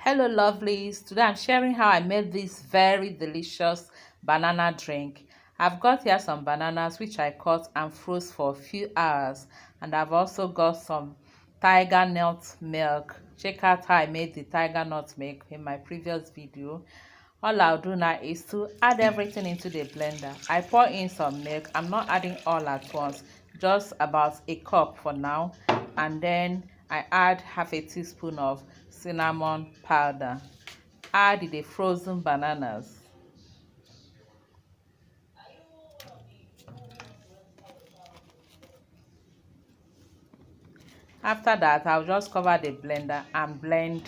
Hello lovelies, today I'm sharing how I made this very delicious banana drink. I've got here some bananas which I cut and froze for a few hours, and I've also got some tiger nut milk. Check out how I made the tiger nut milk in my previous video. All I'll do now is to add everything into the blender. I pour in some milk. I'm not adding all at once, just about a cup for now, and then I add half a teaspoon of cinnamon powder. Add the frozen bananas. After that, I'll just cover the blender and blend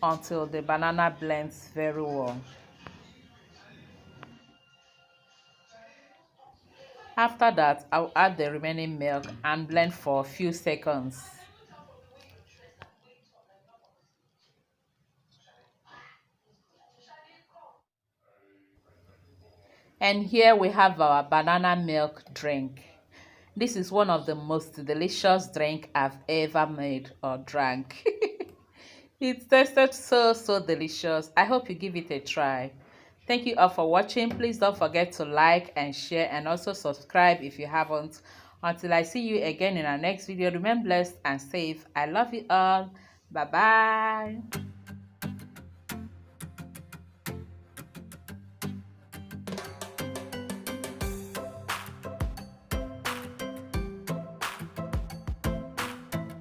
until the banana blends very well. After that, I'll add the remaining milk and blend for a few seconds. And here we have our banana milk drink. This is one of the most delicious drink I've ever made or drank. It tasted so delicious. I hope you give it a try. Thank you all for watching. Please don't forget to like and share and also subscribe if you haven't. Until I see you again in our next video, remain blessed and safe. I love you all. Bye bye.